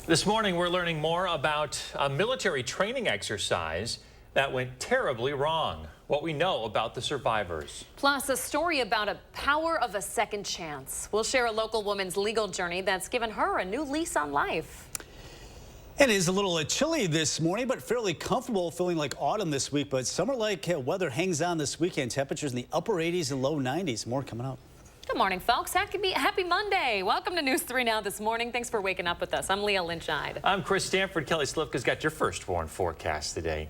This morning, we're learning more about a military training exercise that went terribly wrong. What we know about the survivors. Plus, a story about a power of a second chance. We'll share a local woman's legal journey that's given her a new lease on life. It is a little chilly this morning, but fairly comfortable, feeling like autumn this week. But summer-like weather hangs on this weekend. Temperatures in the upper 80s and low 90s. More coming up. Good morning, folks. Happy Monday. Welcome to News 3 Now this morning. Thanks for waking up with us. I'm Leah Lynchide. I'm Chris Stanford. Kelly Slifka's got your first warn forecast today.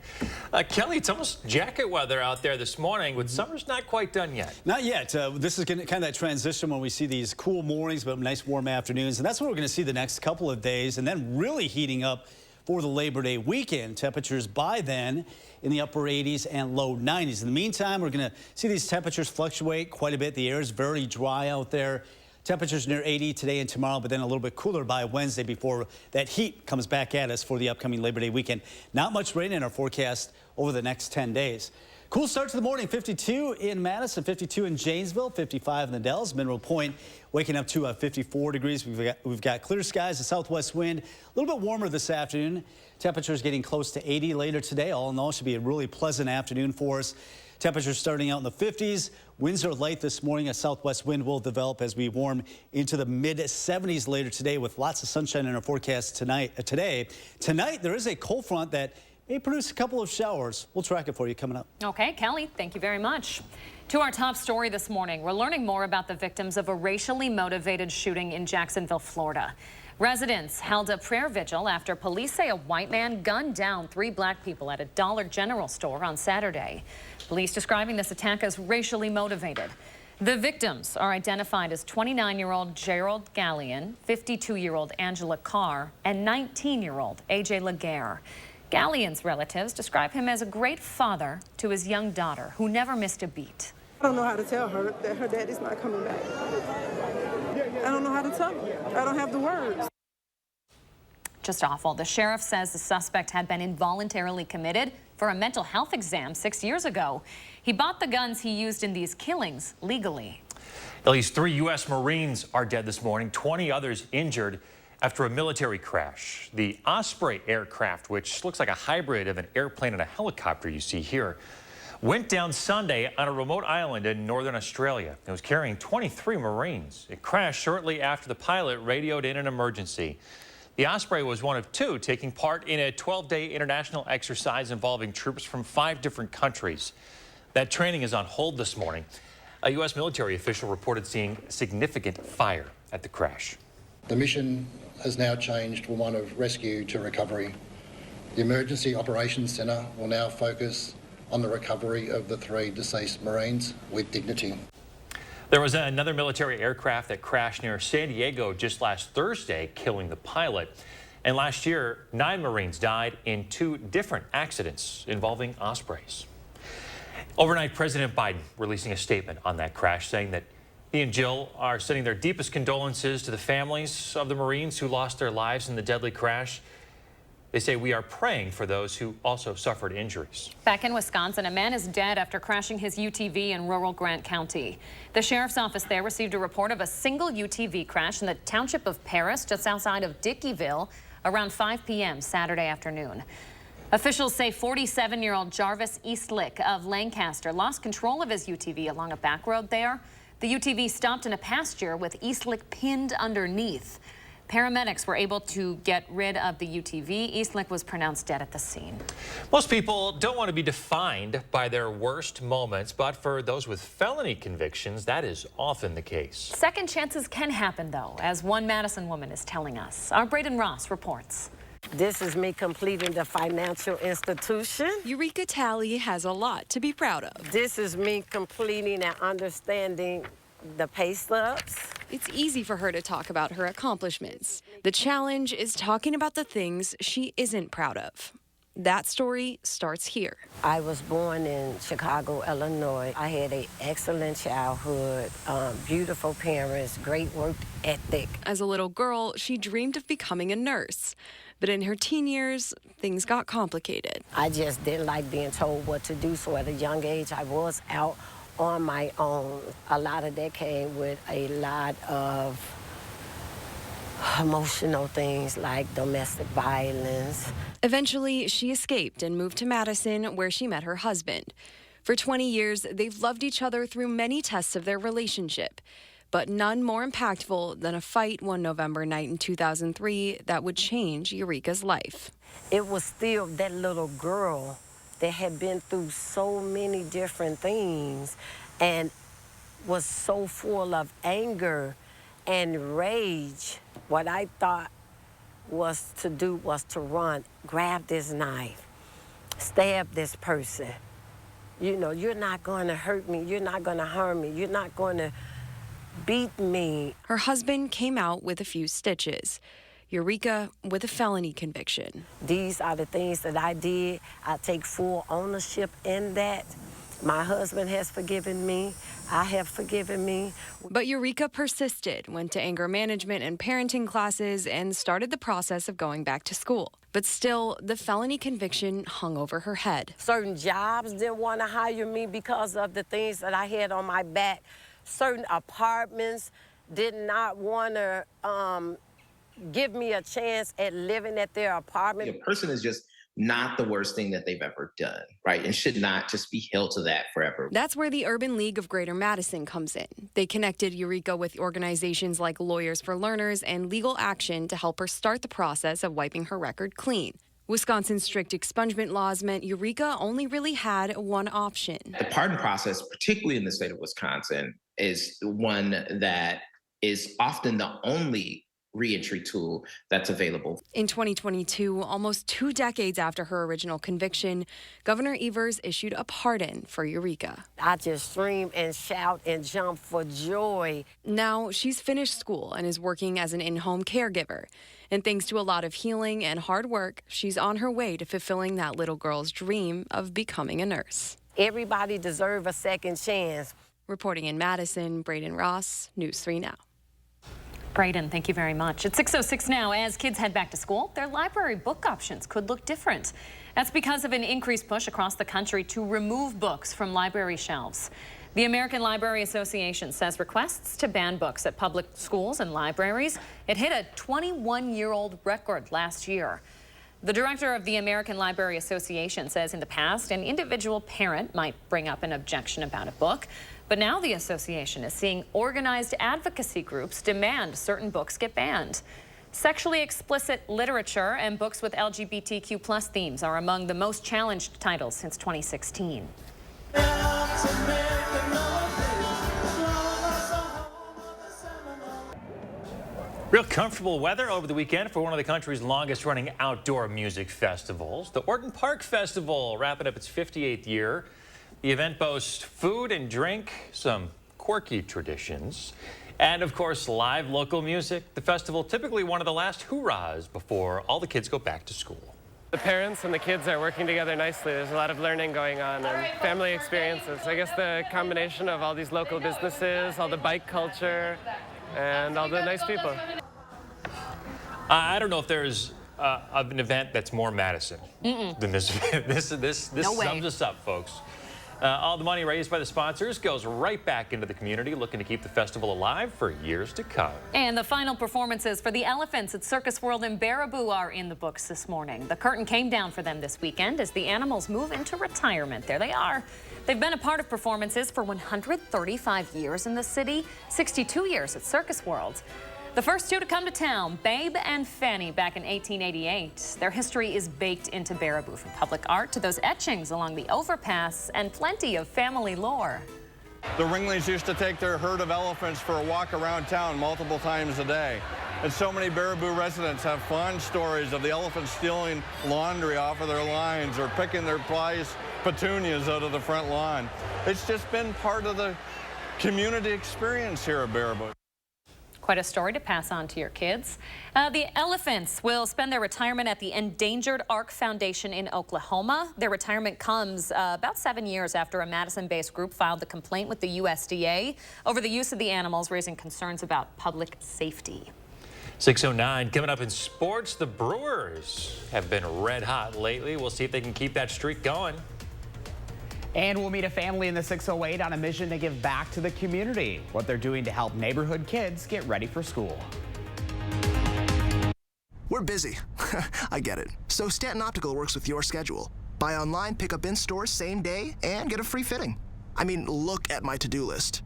Kelly, it's almost jacket weather out there this morning, but summer's not quite done yet. Not yet. This is kind of that transition when we see these cool mornings, but nice warm afternoons. And that's what we're going to see the next couple of days, and then really heating up for the Labor Day weekend. Temperatures by then in the upper 80s and low 90s. In the meantime, we're going to see these temperatures fluctuate quite a bit. The air is very dry out there. Temperatures near 80 today and tomorrow, but then a little bit cooler by Wednesday before that heat comes back at us for the upcoming Labor Day weekend. Not much rain in our forecast over the next 10 days. Cool start to the morning. 52 in Madison, 52 in Janesville, 55 in the Dells. Mineral Point waking up to 54 degrees. We've got clear skies, a southwest wind, a little bit warmer this afternoon. Temperatures getting close to 80 later today. All in all, should be a really pleasant afternoon for us. Temperatures starting out in the 50s. Winds are light this morning. A southwest wind will develop as we warm into the mid 70s later today with lots of sunshine in our forecast today. Tonight, there is a cold front that may produce a couple of showers. We'll track it for you coming up. Okay, Kelly, thank you very much. To our top story this morning, we're learning more about the victims of a racially motivated shooting in Jacksonville, Florida. Residents held a prayer vigil after police say a white man gunned down 3 black people at a Dollar General store on Saturday. Police describing this attack as racially motivated. The victims are identified as 29-year-old Gerald Gallion, 52-year-old Angela Carr, and 19-year-old A.J. Laguerre. Gallion's relatives describe him as a great father to his young daughter, who never missed a beat. I don't know how to tell her that her daddy's not coming back. I don't know how to tell her. I don't have the words. Just awful. The sheriff says the suspect had been involuntarily committed for a mental health exam 6 years ago. He bought the guns he used in these killings legally. At least 3 U.S. Marines are dead this morning, 20 others injured after a military crash. The Osprey aircraft, which looks like a hybrid of an airplane and a helicopter you see here, went down Sunday on a remote island in northern Australia. It was carrying 23 Marines. It crashed shortly after the pilot radioed in an emergency. The Osprey was one of 2 taking part in a 12-day international exercise involving troops from 5 different countries. That training is on hold this morning. A U.S. military official reported seeing significant fire at the crash. The mission has now changed from one of rescue to recovery. The Emergency Operations Centre will now focus on the recovery of the 3 deceased Marines with dignity. There was another military aircraft that crashed near San Diego just last Thursday, killing the pilot. And last year, 9 Marines died in 2 different accidents involving Ospreys. Overnight, President Biden releasing a statement on that crash, saying that he and Jill are sending their deepest condolences to the families of the Marines who lost their lives in the deadly crash. They say we are praying for those who also suffered injuries. Back in Wisconsin, a man is dead after crashing his UTV in rural Grant County. The sheriff's office there received a report of a single UTV crash in the township of Paris, just outside of Dickeyville, around 5 p.m. Saturday afternoon. Officials say 47-year-old Jarvis Eastlick of Lancaster lost control of his UTV along a back road there. The UTV stopped in a pasture with Eastlick pinned underneath. Paramedics were able to get rid of the UTV. Eastlick was pronounced dead at the scene. Most people don't want to be defined by their worst moments, but for those with felony convictions, that is often the case. Second chances can happen, though, as one Madison woman is telling us. Our Braden Ross reports. This is me completing the financial institution. Eureka Talley has a lot to be proud of. This is me completing and understanding the pay stubs. It's easy for her to talk about her accomplishments. The challenge is talking about the things she isn't proud of. That story starts here. I was born in Chicago, Illinois. I had an excellent childhood, beautiful parents, great work ethic. As a little girl, she dreamed of becoming a nurse. But in her teen years, things got complicated. I just didn't like being told what to do, so at a young age, I was out on my own. A lot of that came with a lot of emotional things like domestic violence. Eventually, she escaped and moved to Madison, where she met her husband. For 20 years, they've loved each other through many tests of their relationship, but none more impactful than a fight one November night in 2003 that would change Eureka's life. It was still that little girl that had been through so many different things and was so full of anger and rage. What I thought was to do was to run, grab this knife, stab this person. You know, you're not going to hurt me. You're not going to harm me. You're not going to beat me. Her husband came out with a few stitches. Eureka with a felony conviction. These are the things that I did. I take full ownership in that. My husband has forgiven me. I have forgiven me. But Eureka persisted, went to anger management and parenting classes, and started the process of going back to school. But still, the felony conviction hung over her head. Certain jobs didn't want to hire me because of the things that I had on my back. Certain apartments did not want to give me a chance at living at their apartment. A person is just not the worst thing that they've ever done, right? And should not just be held to that forever. That's where the Urban League of Greater Madison comes in. They connected Eureka with organizations like Lawyers for Learners and Legal Action to help her start the process of wiping her record clean. Wisconsin's strict expungement laws meant Eureka only really had one option. The pardon process, particularly in the state of Wisconsin, is one that is often the only reentry tool that's available. In 2022, almost 2 decades after her original conviction, Governor Evers issued a pardon for Eureka. I just scream and shout and jump for joy. Now she's finished school and is working as an in-home caregiver. And thanks to a lot of healing and hard work, she's on her way to fulfilling that little girl's dream of becoming a nurse. Everybody deserves a second chance. Reporting in Madison, Braden Ross, News 3 Now. Braden, thank you very much. It's 6:06 now. As kids head back to school, their library book options could look different. That's because of an increased push across the country to remove books from library shelves. The American Library Association says requests to ban books at public schools and libraries, it hit a 21-year-old record last year. The director of the American Library Association says in the past, an individual parent might bring up an objection about a book. But now the association is seeing organized advocacy groups demand certain books get banned. Sexually explicit literature and books with LGBTQ+ themes are among the most challenged titles since 2016. Real comfortable weather over the weekend for one of the country's longest running outdoor music festivals. The Orton Park Festival wrapping up its 58th year. The event boasts food and drink, some quirky traditions, and of course live local music. The festival typically one of the last hurrahs before all the kids go back to school. The parents and the kids are working together nicely. There's a lot of learning going on and family experiences. I guess the combination of all these local businesses, all the bike culture, and all the nice people. I don't know if there's an event that's more Madison than this. This No way. sums us up, folks. All the money raised by the sponsors goes right back into the community, looking to keep the festival alive for years to come. And the final performances for the elephants at Circus World in Baraboo are in the books this morning. The curtain came down for them this weekend as the animals move into retirement. There they are. They've been a part of performances for 135 years in the city, 62 years at Circus World. The first two to come to town, Babe and Fanny, back in 1888. Their history is baked into Baraboo, from public art to those etchings along the overpass and plenty of family lore. The Ringlings used to take their herd of elephants for a walk around town multiple times a day. And so many Baraboo residents have fond stories of the elephants stealing laundry off of their lines or picking their prize petunias out of the front lawn. It's just been part of the community experience here at Baraboo. Quite a story to pass on to your kids. The elephants will spend their retirement at the Endangered Ark Foundation in Oklahoma. Their retirement comes about 7 years after a Madison-based group filed the complaint with the USDA over the use of the animals, raising concerns about public safety. 6:09 coming up in sports. The Brewers have been red hot lately. We'll see if they can keep that streak going. And we'll meet a family in the 608 on a mission to give back to the community, what they're doing to help neighborhood kids get ready for school. We're busy. I get it. So Stanton Optical works with your schedule. Buy online, pick up in store same day, and get a free fitting. I mean, look at my to-do list.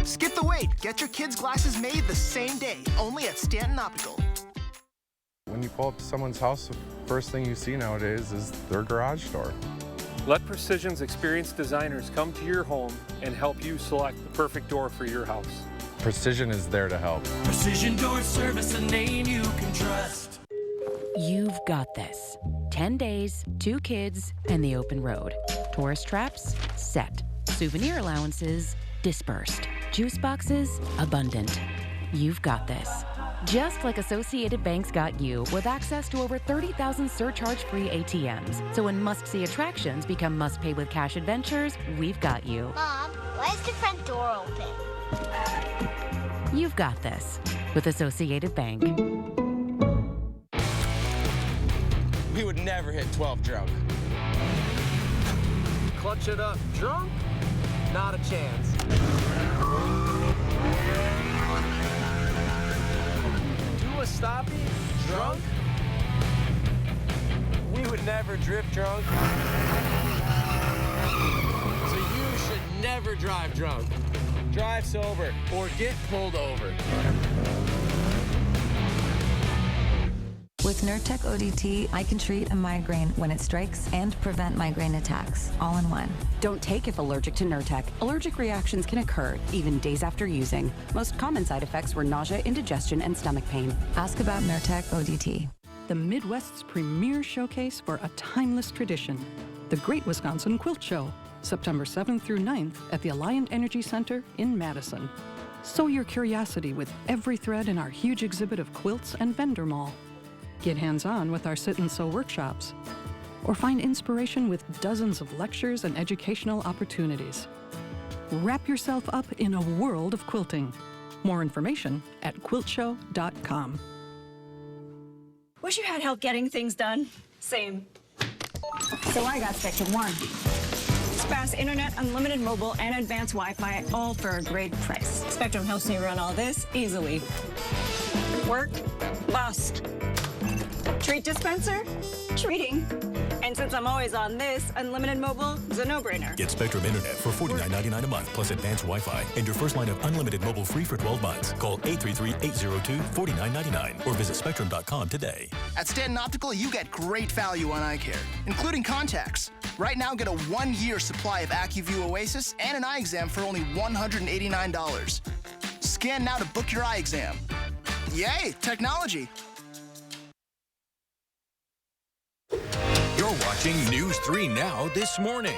Skip the wait. Get your kids' glasses made the same day, only at Stanton Optical. When you pull up to someone's house, the first thing you see nowadays is their garage door. Let Precision's experienced designers come to your home and help you select the perfect door for your house. Precision is there to help. Precision Door Service, a name you can trust. You've got this. 10 days, 2 kids, and the open road. Tourist traps? Set. Souvenir allowances? Dispersed. Juice boxes? Abundant. You've got this. Just like Associated Bank's got you, with access to over 30,000 surcharge-free ATMs. So when must-see attractions become must-pay with cash adventures, we've got you. Mom, why is the front door open? You've got this with Associated Bank. We would never hit 12 drunk. Clutch it up drunk? Not a chance. Do a stoppie drunk? We would never drift drunk. So you should never drive drunk. Drive sober or get pulled over. With Nurtec ODT, I can treat a migraine when it strikes and prevent migraine attacks, all in one. Don't take if allergic to Nurtec. Allergic reactions can occur, even days after using. Most common side effects were nausea, indigestion, and stomach pain. Ask about Nurtec ODT. The Midwest's premier showcase for a timeless tradition, the Great Wisconsin Quilt Show, September 7th through 9th at the Alliant Energy Center in Madison. Sow your curiosity with every thread in our huge exhibit of quilts and vendor mall. Get hands-on with our sit and sew workshops, or find inspiration with dozens of lectures and educational opportunities. Wrap yourself up in a world of quilting. More information at quiltshow.com. Wish you had help getting things done. Same. So I got Spectrum One. Fast internet, unlimited mobile, and advanced Wi-Fi, all for a great price. Spectrum helps me run all this easily. Work, bust. Treat dispenser, treating. And since I'm always on this, unlimited mobile is a no-brainer. Get Spectrum Internet for $49.99 a month plus advanced Wi-Fi and your first line of unlimited mobile free for 12 months. Call 833-802-4999 or visit spectrum.com today. At Stanton Optical, you get great value on eye care, including contacts. Right now, get a 1-year supply of AccuView Oasis and an eye exam for only $189. Scan now to book your eye exam. Yay, technology. You're watching News 3 Now this morning.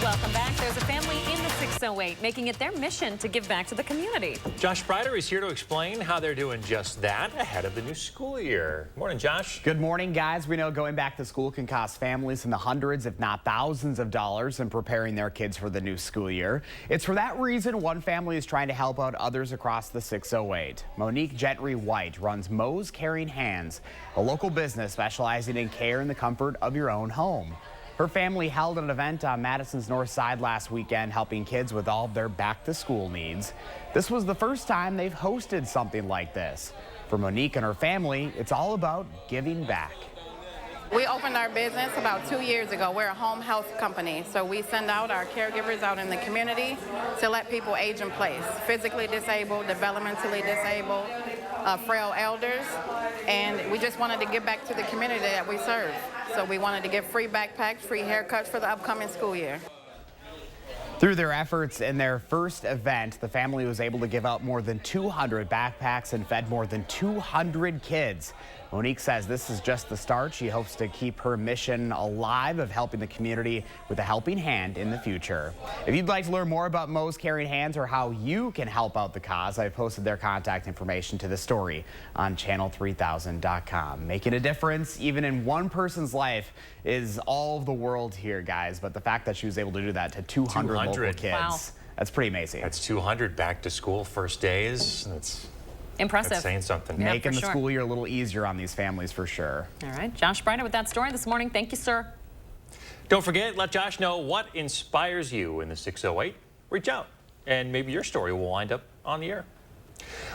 Welcome back. There's a family in the 608 making it their mission to give back to the community. Josh Sprider is here to explain how they're doing just that ahead of the new school year. Morning, Josh. Good morning, guys. We know going back to school can cost families in the hundreds, if not thousands of dollars in preparing their kids for the new school year. It's for that reason one family is trying to help out others across the 608. Monique Gentry White runs Mo's Caring Hands, a local business specializing in care and the comfort of your own home. Her family held an event on Madison's north side last weekend, helping kids with all of their back-to-school needs. This was the first time they've hosted something like this. For Monique and her family, it's all about giving back. We opened our business about 2 years ago. We're a home health company, so we send out our caregivers out in the community to let people age in place, physically disabled, developmentally disabled, frail elders, and we just wanted to give back to the community that we serve. So we wanted to give free backpacks, free haircuts for the upcoming school year. Through their efforts in their first event, the family was able to give out more than 200 backpacks and fed more than 200 kids. Monique says this is just the start. She hopes to keep her mission alive of helping the community with a helping hand in the future. If you'd like to learn more about Mo's Caring Hands or how you can help out the cause, I've posted their contact information to the story on channel3000.com. Making a difference, even in one person's life, is all of the world here, guys. But the fact that she was able to do that to 200 local kids, wow. That's pretty amazing. That's 200 back to school first days. That's impressive. That's saying something. Yeah, Making the sure. school year a little easier on these families for sure. All right, Josh Sprider with that story this morning. Thank you, sir. Don't forget, let Josh know what inspires you in the 608. Reach out, and maybe your story will wind up on the air.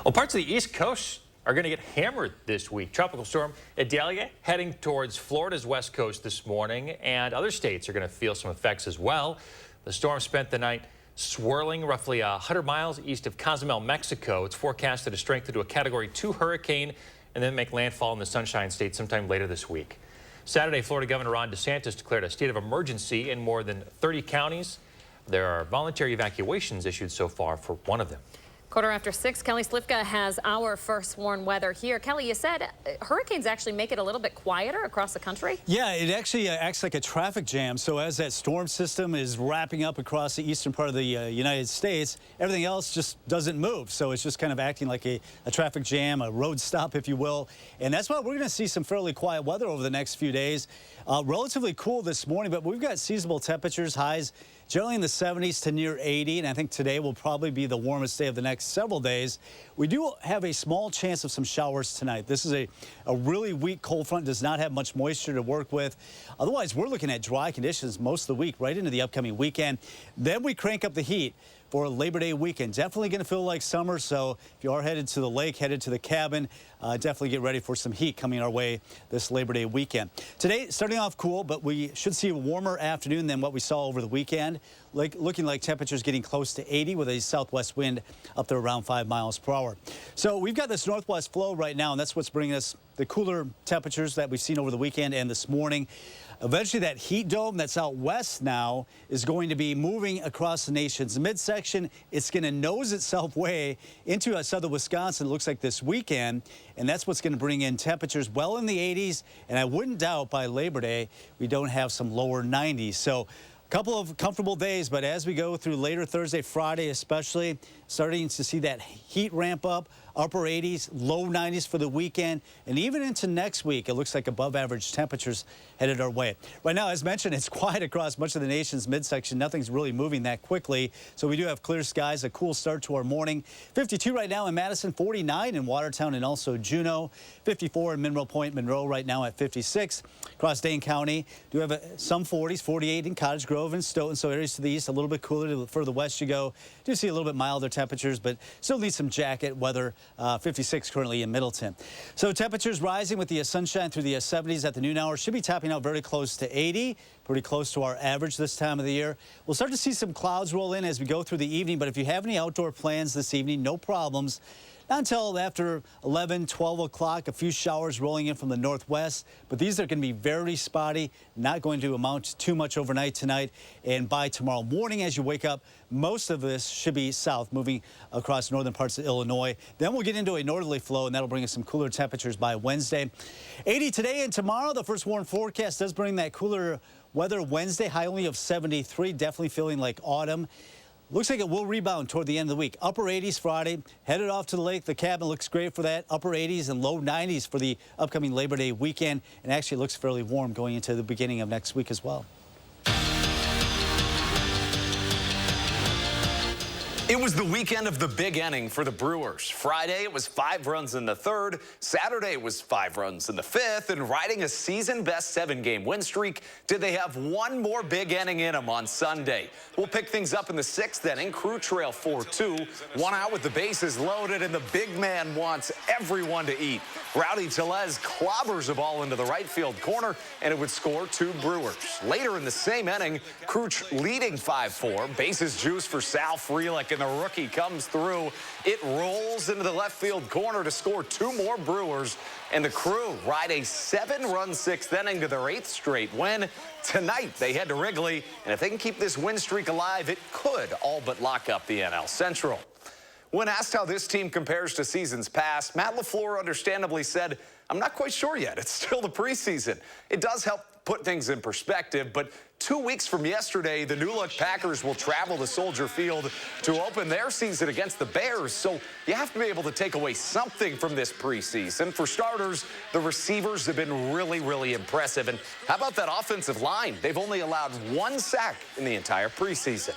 Well, parts of the East Coast are going to get hammered this week. Tropical storm Idalia heading towards Florida's west coast this morning, and other states are going to feel some effects as well. The storm spent the night swirling roughly 100 miles east of Cozumel, Mexico. It's forecasted to strengthen to a Category 2 hurricane and then make landfall in the Sunshine State sometime later this week. Saturday, Florida Governor Ron DeSantis declared a state of emergency in more than 30 counties. There are voluntary evacuations issued so far for one of them. 6:15, Kelly Slifka has our first warn weather here. Kelly, you said hurricanes actually make it a little bit quieter across the country? Yeah, it actually acts like a traffic jam. So as that storm system is wrapping up across the eastern part of the United States, everything else just doesn't move. So it's just kind of acting like a traffic jam, a road stop, if you will. And that's why we're going to see some fairly quiet weather over the next few days. Relatively cool this morning, but we've got seasonable temperatures, highs generally in the 70s to near 80, and I think today will probably be the warmest day of the next several days. We do have a small chance of some showers tonight. This is a really weak cold front, does not have much moisture to work with. Otherwise, we're looking at dry conditions most of the week, right into the upcoming weekend. Then we crank up the heat for Labor Day weekend. Definitely going to feel like summer, so if you are headed to the lake, headed to the cabin, definitely get ready for some heat coming our way this Labor Day weekend. Today, starting off cool, but we should see a warmer afternoon than what we saw over the weekend. Looking like temperatures getting close to 80 with a southwest wind up to around 5 miles per hour. So we've got this northwest flow right now, and that's what's bringing us the cooler temperatures that we've seen over the weekend and this morning. Eventually, that heat dome that's out west now is going to be moving across the nation's midsection. It's going to nose itself way into southern Wisconsin, it looks like this weekend, and that's what's going to bring in temperatures well in the 80s, and I wouldn't doubt by Labor Day we don't have some lower 90s. So a couple of comfortable days, but as we go through later Thursday, Friday especially, starting to see that heat ramp up, upper 80s, low 90s for the weekend, and even into next week, it looks like above average temperatures headed our way. Right now, as mentioned, it's quiet across much of the nation's midsection. Nothing's really moving that quickly, so we do have clear skies, a cool start to our morning. 52 right now in Madison, 49 in Watertown and also Juneau, 54 in Mineral Point, Monroe right now at 56. Across Dane County, do have some 40s, 48 in Cottage Grove and Stoughton, so areas to the east, a little bit cooler the further west you go. Do see a little bit milder temperatures, but still need some jacket weather. 56 currently in Middleton. So temperatures rising with the sunshine through the 70s at the noon hour. Should be topping out very close to 80, pretty close to our average this time of the year. We'll start to see some clouds roll in as we go through the evening, but if you have any outdoor plans this evening, no problems. Not until after 11, 12 o'clock, a few showers rolling in from the northwest, but these are going to be very spotty, not going to amount to too much overnight tonight. And by tomorrow morning, as you wake up, most of this should be south, moving across northern parts of Illinois. Then we'll get into a northerly flow, and that'll bring us some cooler temperatures by Wednesday. 80 today and tomorrow. The first warm forecast does bring that cooler weather Wednesday, high only of 73, definitely feeling like autumn. Looks like it will rebound toward the end of the week. Upper 80s Friday, headed off to the lake. The cabin looks great for that. Upper 80s and low 90s for the upcoming Labor Day weekend. And actually looks fairly warm going into the beginning of next week as well. It was the weekend of the big inning for the Brewers. Friday, it was 5 runs in the third. Saturday was 5 runs in the fifth. And riding a season-best 7-game win streak, did they have one more big inning in them on Sunday? We'll pick things up in the 6th inning. Crew trail 4-2. 1 out with the bases loaded, and the big man wants everyone to eat. Rowdy Tellez clobbers a ball into the right field corner, and it would score 2 Brewers. Later in the same inning, Crew leading 5-4. Bases juice for Sal Frelick, and the rookie comes through. It rolls into the left field corner to score 2 more Brewers, and the Crew ride a 7-run 6th inning to their 8th straight win. Tonight, they head to Wrigley, and if they can keep this win streak alive, it could all but lock up the NL Central. When asked how this team compares to seasons past, Matt LaFleur understandably said, "I'm not quite sure yet. It's still the preseason." It does help put things in perspective, but 2 weeks from yesterday, the new-look Packers will travel to Soldier Field to open their season against the Bears, so you have to be able to take away something from this preseason. For starters, the receivers have been really, really impressive, and how about that offensive line? They've only allowed 1 sack in the entire preseason.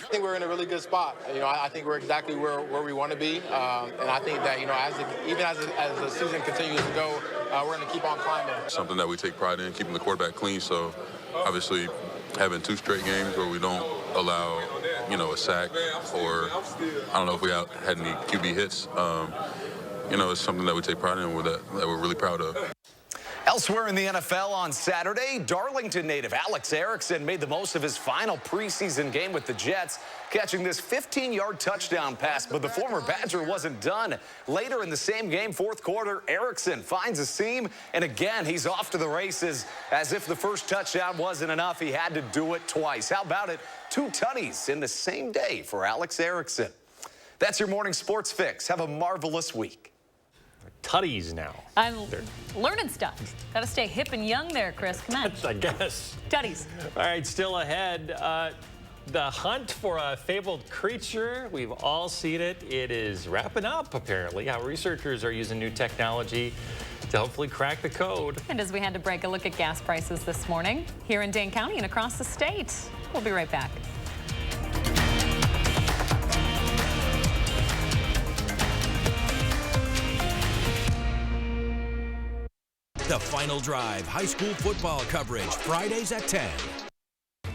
I think we're in a really good spot. I think we're exactly where we want to be, and I think that even as the season continues to go, we're going to keep on climbing. Something that we take pride in, keeping the quarterback clean. So obviously, having 2 straight games where we don't allow, a sack, or I don't know if we had any QB hits. you know, it's something that we take pride in, that we're really proud of. Elsewhere in the NFL on Saturday, Darlington native Alex Erickson made the most of his final preseason game with the Jets, catching this 15-yard touchdown pass, but the former Badger wasn't done. Later in the same game, fourth quarter, Erickson finds a seam, and again, he's off to the races. As if the first touchdown wasn't enough, he had to do it twice. How about it? 2 tutties in the same day for Alex Erickson. That's your morning sports fix. Have a marvelous week. Tutties now. I'm learning stuff. Got to stay hip and young there, Chris. Come on. I guess. Tutties. All right, still ahead. The hunt for a fabled creature. We've all seen it. It is wrapping up, apparently. How researchers are using new technology to hopefully crack the code. And as we had to break a look at gas prices this morning here in Dane County and across the state. We'll be right back. The Final Drive high school football coverage, Fridays at 10.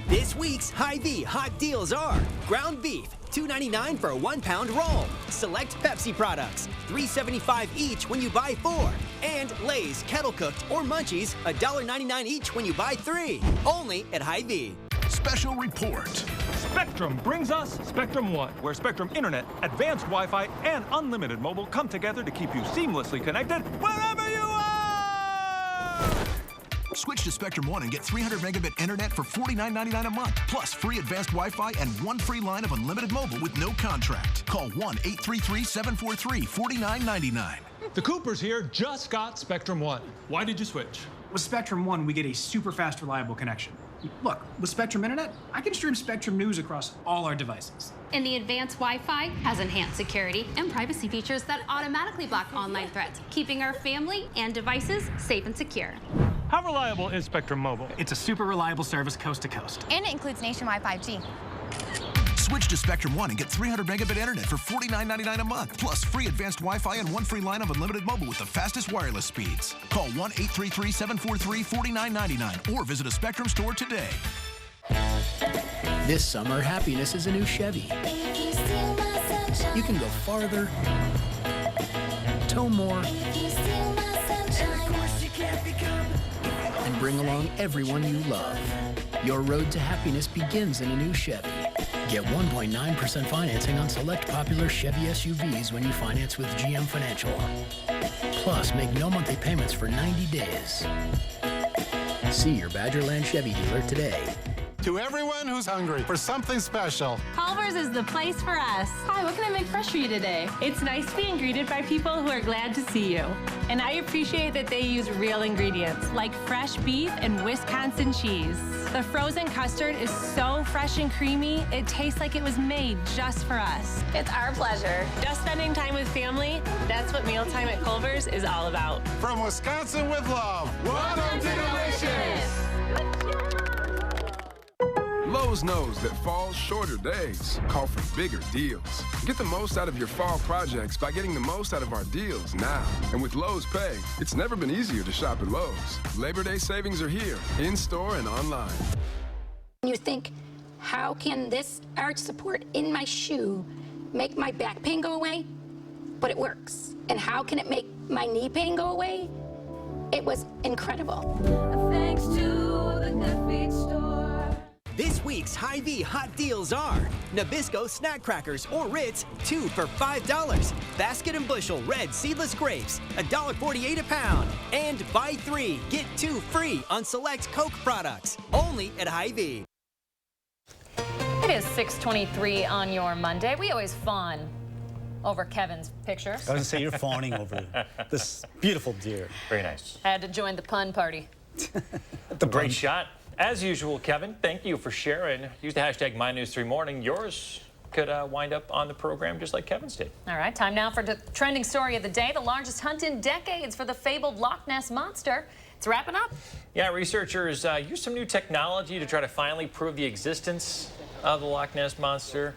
This week's Hy-Vee hot deals are ground beef, $2.99 for a 1-pound roll. Select Pepsi products, $3.75 each when you buy 4. And Lay's Kettle Cooked or Munchies, $1.99 each when you buy 3. Only at Hy-Vee. Special report. Spectrum brings us Spectrum One, where Spectrum Internet, advanced Wi-Fi, and unlimited mobile come together to keep you seamlessly connected wherever you are! Switch to Spectrum One and get 300 megabit internet for $49.99 a month, plus free advanced Wi-Fi and 1 free line of unlimited mobile with no contract. Call 1-833-743-4999. The Coopers here just got Spectrum One. Why did you switch? With Spectrum One, we get a super fast, reliable connection. Look, with Spectrum Internet, I can stream Spectrum News across all our devices. And the advanced Wi-Fi has enhanced security and privacy features that automatically block online threats, keeping our family and devices safe and secure. How reliable is Spectrum Mobile? It's a super reliable service coast to coast. And it includes nationwide 5G. Switch to Spectrum One and get 300 megabit internet for $49.99 a month, plus free advanced Wi-Fi and 1 free line of unlimited mobile with the fastest wireless speeds. Call 1-833-743-4999 or visit a Spectrum store today. This summer, happiness is a new Chevy. You can go farther, tow more, and bring along everyone you love. Your road to happiness begins in a new Chevy. Get 1.9% financing on select popular Chevy SUVs when you finance with GM Financial. Plus, make no monthly payments for 90 days. See your Badgerland Chevy dealer today. To everyone who's hungry for something special, Culver's is the place for us. Hi, what can I make fresh for you today? It's nice being greeted by people who are glad to see you. And I appreciate that they use real ingredients, like fresh beef and Wisconsin cheese. The frozen custard is so fresh and creamy, it tastes like it was made just for us. It's our pleasure. Just spending time with family, that's what mealtime at Culver's is all about. from Wisconsin with love, welcome to Delicious! Lowe's knows that fall's shorter days call for bigger deals. Get the most out of your fall projects by getting the most out of our deals now. And with Lowe's Pay, it's never been easier to shop at Lowe's. Labor Day savings are here, in-store and online. You think, how can this arch support in my shoe make my back pain go away? But it works. And how can it make my knee pain go away? It was incredible. Thanks to the Good Feet store. This week's Hy-Vee hot deals are Nabisco snack crackers or Ritz, 2 for $5. Basket and bushel red seedless grapes, $1.48 a pound. And buy 3, get 2 free on select Coke products. Only at Hy-Vee. It is 6:23 on your Monday. We always fawn over Kevin's pictures. I was going to say, you're fawning over this beautiful deer. Very nice. I had to join the pun party. Great shot. As usual, Kevin, thank you for sharing. Use the hashtag MyNews3Morning. Yours could wind up on the program just like Kevin's did. All right, time now for the trending story of the day. The largest hunt in decades for the fabled Loch Ness Monster. It's wrapping up. Yeah, researchers used some new technology to try to finally prove the existence of the Loch Ness Monster.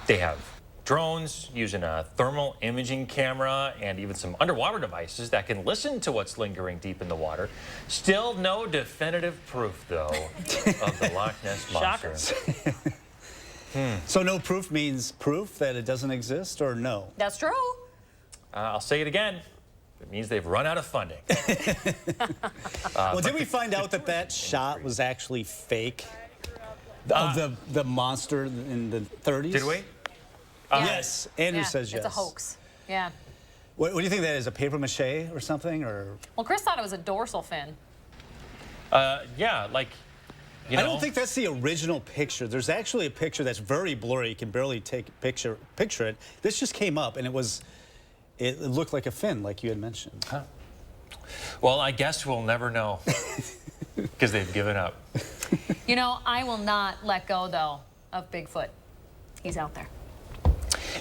They have drones using a thermal imaging camera and even some underwater devices that can listen to what's lingering deep in the water. Still no definitive proof, though, of the Loch Ness Monster. So no proof means proof that it doesn't exist, or no? That's true. I'll say it again. It means they've run out of funding. Well, did we find out that that shot was actually fake? Of the monster in the 30s? Did we? Yes. Andrew Yeah, says yes. It's a hoax. Yeah. What do you think that is? A paper mache or something? Or Well, Chris thought it was a dorsal fin. Yeah, like, you know. I don't think that's the original picture. There's actually a picture that's very blurry. You can barely picture it. This just came up, and it looked like a fin, like you had mentioned. Huh. Well, I guess we'll never know because they've given up. You know, I will not let go, though, of Bigfoot. He's out there.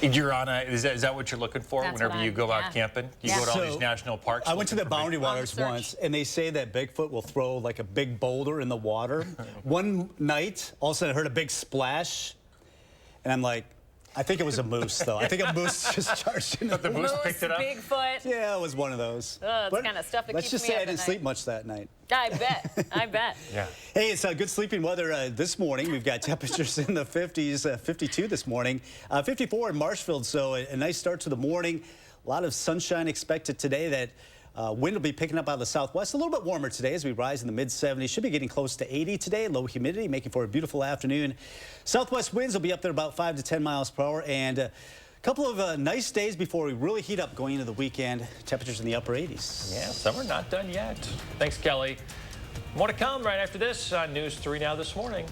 You're on is that what you're looking for That's whenever you go out camping? You go to all So, these national parks? I went to the Boundary Waters search. once, and they say that Bigfoot will throw like a big boulder in the water. One night, all of a sudden I heard a big splash, and I'm like, I think it was a moose, though. I think a moose just charged into the moose picked it up? Bigfoot. Yeah, it was one of those. It's the kind of stuff that Let's keeps just me say up I didn't at sleep night. much that night. I bet. I bet. Yeah. Hey, it's good sleeping weather this morning. We've got temperatures in the 50s, 52 this morning, 54 in Marshfield, so a nice start to the morning. A lot of sunshine expected today. That wind will be picking up out of the southwest. A little bit warmer today as we rise in the mid-70s. Should be getting close to 80 today. Low humidity, making for a beautiful afternoon. Southwest winds will be up there about 5 to 10 miles per hour. And a couple of nice days before we really heat up going into the weekend. Temperatures in the upper 80s. Yeah, summer not done yet. Thanks, Kelly. More to come right after this on News 3 Now this morning.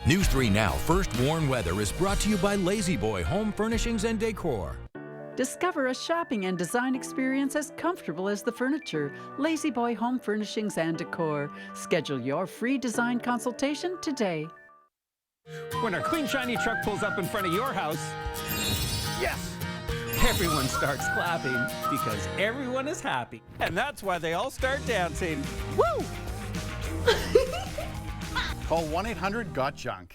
News 3 Now First Warn Weather is brought to you by Lazy Boy Home Furnishings and Decor. Discover a shopping and design experience as comfortable as the furniture. Lazy Boy Home Furnishings and Decor. Schedule your free design consultation today. When our clean, shiny truck pulls up in front of your house, yes! Everyone starts clapping because everyone is happy. And that's why they all start dancing. Woo! Call 1-800-GOT-JUNK.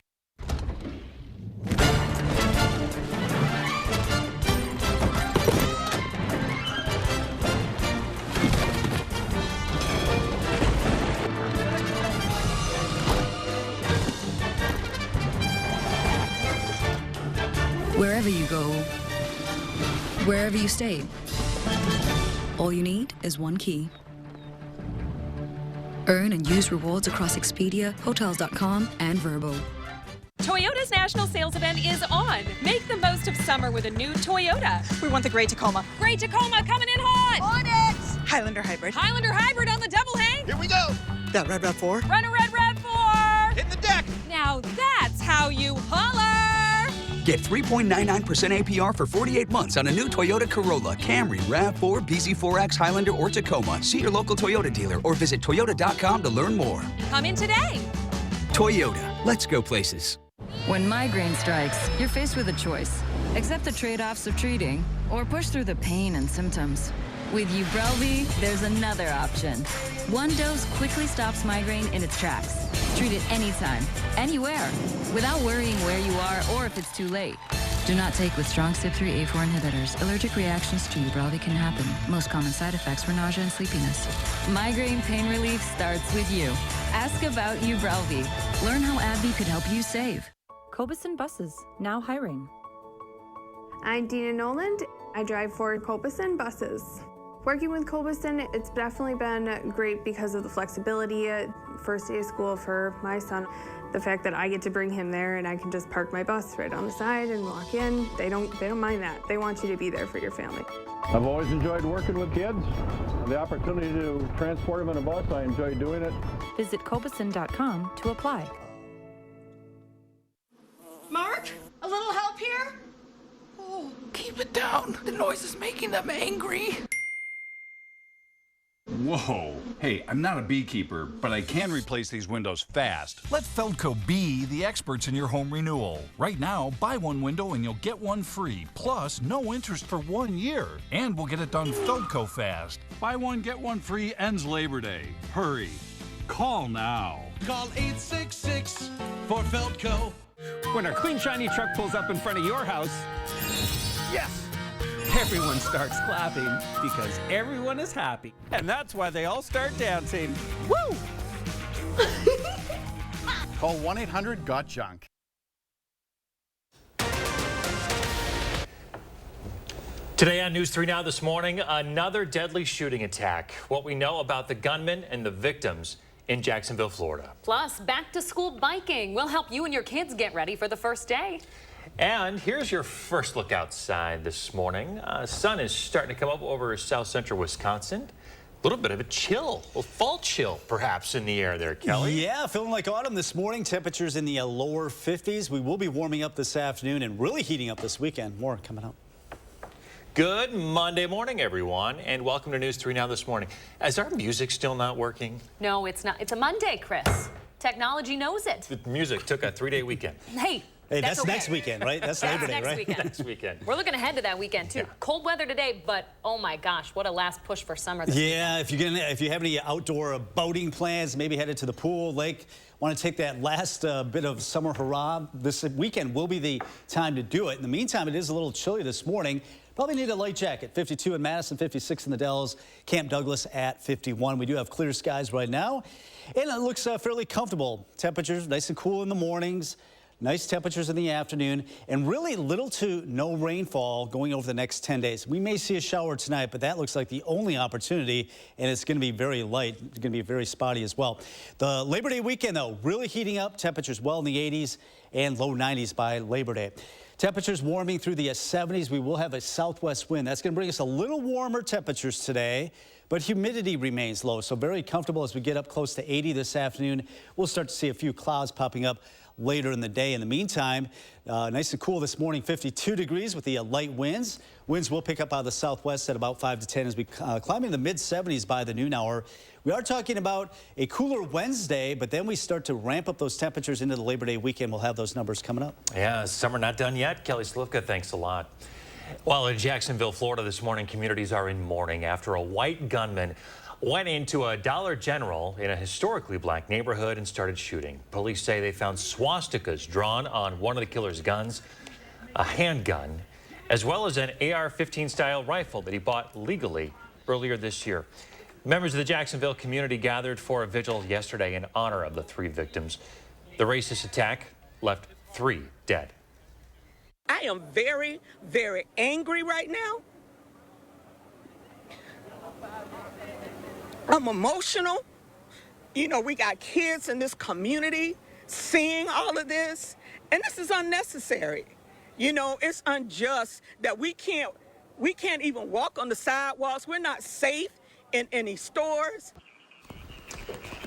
Wherever you go, wherever you stay, all you need is one key. Earn and use rewards across Expedia, Hotels.com, and Vrbo. Toyota's national sales event is on. Make the most of summer with a new Toyota. We want the gray Tacoma. Gray Tacoma coming in hot. On it! Highlander Hybrid. Highlander Hybrid on the double hang. Here we go. That Red RAV4. Run a Red RAV4. Hit the deck. Now that's how you holler. Get 3.99% APR for 48 months on a new Toyota Corolla, Camry, RAV4, BZ4X, Highlander, or Tacoma. See your local Toyota dealer or visit Toyota.com to learn more. Come in today. Toyota, let's go places. When migraine strikes, you're faced with a choice. Accept the trade-offs of treating or push through the pain and symptoms. With Ubrelvy, there's another option. One dose quickly stops migraine in its tracks. Treat it anytime, anywhere, without worrying where you are or if it's too late. Do not take with strong CYP3A4 inhibitors. Allergic reactions to Ubrelvy can happen. Most common side effects were nausea and sleepiness. Migraine pain relief starts with you. Ask about Ubrelvy. Learn how AbbVie could help you save. Cobeson Buses, now hiring. I'm Dina Noland. I drive for Cobeson Buses. Working with Cobeson, it's definitely been great because of the flexibility. First day of school for my son, the fact that I get to bring him there and I can just park my bus right on the side and walk in. They don't mind that. They want you to be there for your family. I've always enjoyed working with kids. The opportunity to transport them in a bus, I enjoy doing it. Visit Cobeson.com to apply. Mark, a little help here? Oh, keep it down. The noise is making them angry. Whoa. Hey, I'm not a beekeeper, but I can replace these windows fast. Let Feldco be the experts in your home renewal. Right now, buy one window and you'll get one free. Plus, no interest for 1 year. And we'll get it done Feldco fast. Buy one, get one free ends Labor Day. Hurry. Call now. Call 866 for Feldco. When our clean, shiny truck pulls up in front of your house, yes! Everyone starts clapping because everyone is happy. And that's why they all start dancing. Woo! Call 1-800-GOT-JUNK. Today on News 3 Now this morning, another deadly shooting attack. What we know about the gunman and the victims in Jacksonville, Florida. Plus, back to school biking. We'll help you and your kids get ready for the first day. And here's your first look outside this morning. Sun is starting to come up over south central Wisconsin. A little bit of a chill, a fall chill perhaps in the air there, Kelly. Yeah, feeling like autumn this morning. Temperatures in the lower 50s. We will be warming up this afternoon and really heating up this weekend. More coming up. Good Monday morning, everyone, and welcome to News 3 Now this morning. Is our music still not working? No, it's not. It's a Monday, Chris. Technology knows it. The music took a 3-day weekend. Hey, that's okay. next weekend, right? That's Labor Day, next right? Weekend. Next weekend. We're looking ahead to that weekend, too. Yeah. Cold weather today, but oh my gosh, what a last push for summer this weekend. If you have any outdoor boating plans, maybe headed to the pool, lake, want to take that last bit of summer hurrah, this weekend will be the time to do it. In the meantime, it is a little chilly this morning. Probably need a light jacket. 52 in Madison, 56 in the Dells, Camp Douglas at 51. We do have clear skies right now, and it looks fairly comfortable. Temperatures nice and cool in the mornings, nice temperatures in the afternoon, and really little to no rainfall going over the next 10 days. We may see a shower tonight, but that looks like the only opportunity, and it's going to be very light. It's going to be very spotty as well. The Labor Day weekend, though, really heating up. Temperatures well in the 80s and low 90s by Labor Day. Temperatures warming through the 70s. We will have a southwest wind. That's going to bring us a little warmer temperatures today, but humidity remains low, so very comfortable as we get up close to 80 this afternoon. We'll start to see a few clouds popping up later in the day. In the meantime, nice and cool this morning, 52 degrees with the light winds. Winds will pick up out of the southwest at about 5 to 10 as we climb into the mid-70s by the noon hour. We are talking about a cooler Wednesday, but then we start to ramp up those temperatures into the Labor Day weekend. We'll have those numbers coming up. Yeah, summer not done yet. Kelly Slivka, thanks a lot. Well, in Jacksonville, Florida this morning, communities are in mourning after a white gunman went into a Dollar General in a historically black neighborhood and started shooting. Police say they found swastikas drawn on one of the killer's guns, a handgun, as well as an AR-15 style rifle that he bought legally earlier this year. Members of the Jacksonville community gathered for a vigil yesterday in honor of the 3 victims. The racist attack left 3 dead. I am very, very angry right now. I'm emotional. You know, we got kids in this community seeing all of this, and this is unnecessary. You know, it's unjust that we can't even walk on the sidewalks. We're not safe in any stores.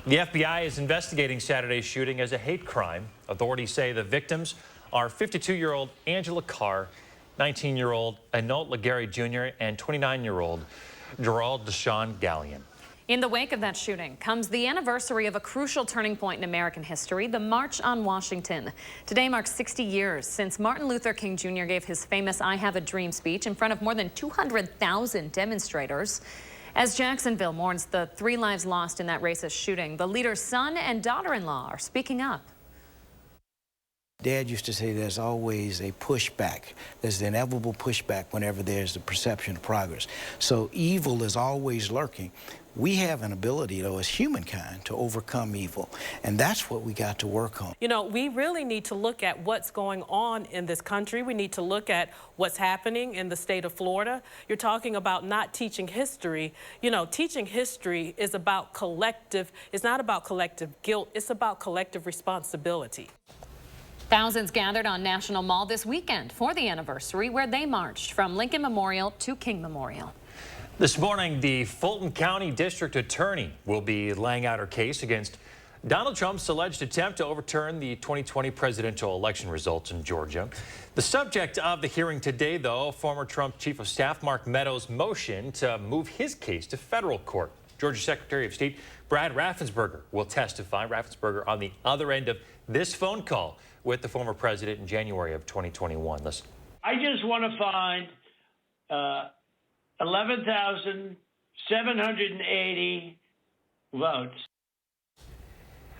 The FBI is investigating Saturday's shooting as a hate crime. Authorities say the victims are 52-year-old Angela Carr, 19-year-old Anolt Legary Jr., and 29-year-old Gerald Deshaun Gallion. In the wake of that shooting comes the anniversary of a crucial turning point in American history, the March on Washington. Today marks 60 years since Martin Luther King Jr. gave his famous I Have a Dream speech in front of more than 200,000 demonstrators. As Jacksonville mourns the 3 lives lost in that racist shooting, the leader's son and daughter-in-law are speaking up. Dad used to say there's always a pushback. There's the inevitable pushback whenever there's the perception of progress. So evil is always lurking. We have an ability, though, as humankind, to overcome evil, and that's what we got to work on. You know, we really need to look at what's going on in this country. We need to look at what's happening in the state of Florida. You're talking about not teaching history. You know, teaching history is about collective, it's not about collective guilt, it's about collective responsibility. Thousands gathered on National Mall this weekend for the anniversary, where they marched from Lincoln Memorial to King Memorial. This morning, the Fulton County District Attorney will be laying out her case against Donald Trump's alleged attempt to overturn the 2020 presidential election results in Georgia. The subject of the hearing today, though, former Trump Chief of Staff Mark Meadows' motion to move his case to federal court. Georgia Secretary of State Brad Raffensperger will testify. Raffensperger on the other end of this phone call with the former president in January of 2021. Listen. I just want to find 11,780 votes.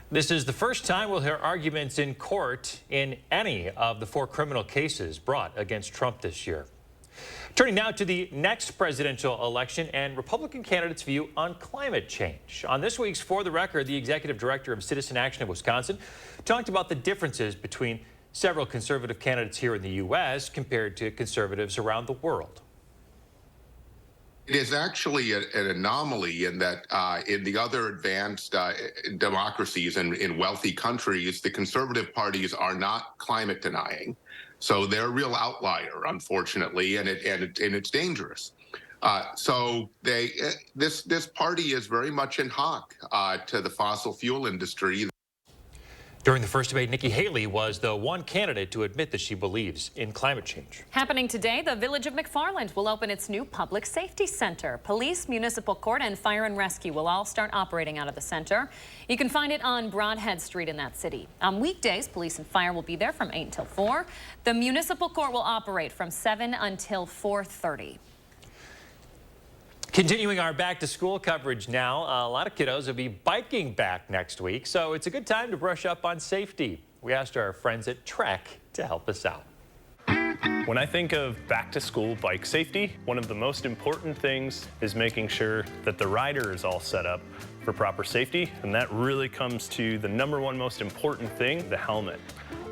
This is the first time we'll hear arguments in court in any of the 4 criminal cases brought against Trump this year. Turning now to the next presidential election and Republican candidates' view on climate change. On this week's For the Record, the executive director of Citizen Action of Wisconsin talked about the differences between several conservative candidates here in the U.S. compared to conservatives around the world. It is actually an anomaly in that in the other advanced democracies and in wealthy countries, the conservative parties are not climate denying. So they're a real outlier, unfortunately, and it's dangerous. So this party is very much in hock to the fossil fuel industry. During the first debate, Nikki Haley was the one candidate to admit that she believes in climate change. Happening today, the village of McFarland will open its new public safety center. Police, municipal court, and fire and rescue will all start operating out of the center. You can find it on Broadhead Street in that city. On weekdays, police and fire will be there from 8 until 4. The municipal court will operate from 7 until 4:30. Continuing our back-to-school coverage now, a lot of kiddos will be biking back next week, so it's a good time to brush up on safety. We asked our friends at Trek to help us out. When I think of back-to-school bike safety, one of the most important things is making sure that the rider is all set up for proper safety, and that really comes to the #1 most important thing, the helmet.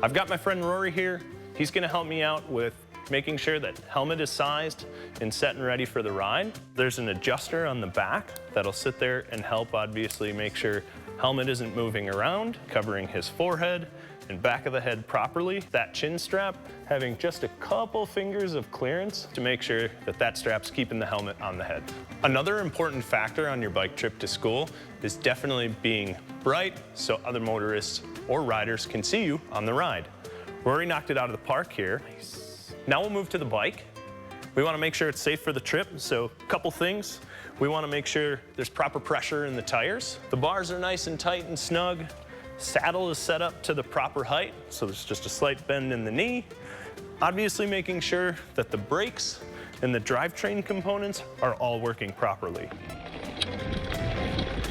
I've got my friend Rory here. He's going to help me out with making sure that helmet is sized and set and ready for the ride. There's an adjuster on the back that'll sit there and help obviously make sure helmet isn't moving around, covering his forehead and back of the head properly. That chin strap having just a couple fingers of clearance to make sure that that strap's keeping the helmet on the head. Another important factor on your bike trip to school is definitely being bright so other motorists or riders can see you on the ride. Rory knocked it out of the park here. Now we'll move to the bike. We want to make sure it's safe for the trip, so a couple things. We want to make sure there's proper pressure in the tires. The bars are nice and tight and snug. Saddle is set up to the proper height, so there's just a slight bend in the knee. Obviously making sure that the brakes and the drivetrain components are all working properly.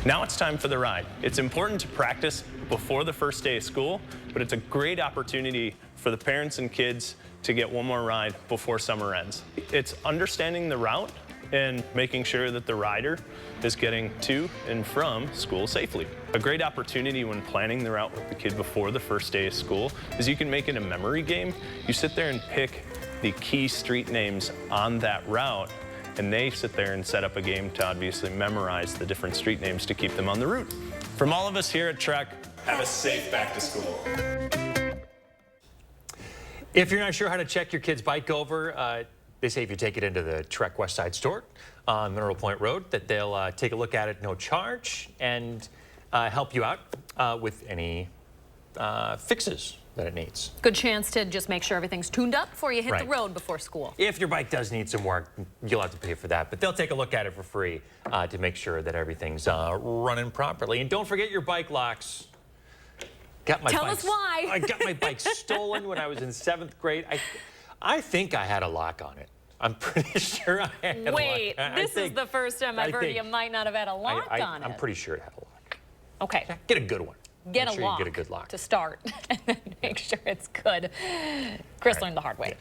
Now it's time for the ride. It's important to practice before the first day of school, but it's a great opportunity for the parents and kids to get one more ride before summer ends. It's understanding the route and making sure that the rider is getting to and from school safely. A great opportunity when planning the route with the kid before the first day of school is you can make it a memory game. You sit there and pick the key street names on that route, and they sit there and set up a game to obviously memorize the different street names to keep them on the route. From all of us here at Trek, have a safe back to school. If you're not sure how to check your kid's bike over, they say if you take it into the Trek West Side store on Mineral Point Road, that they'll take a look at it no charge and help you out with any fixes that it needs. Good chance to just make sure everything's tuned up before you hit the road before school. If your bike does need some work, you'll have to pay for that, but they'll take a look at it for free to make sure that everything's running properly. And don't forget your bike locks. Tell us why. I got my bike stolen when I was in 7th grade. I think I had a lock on it. I'm pretty sure I had a lock. Wait, this is the first time I've heard you might not have had a lock on it. I'm pretty sure it had a lock. Okay. Get a good one. Get Make a sure lock you get a good lock to start and then make sure it's good. Chris learned the hard way. Yeah.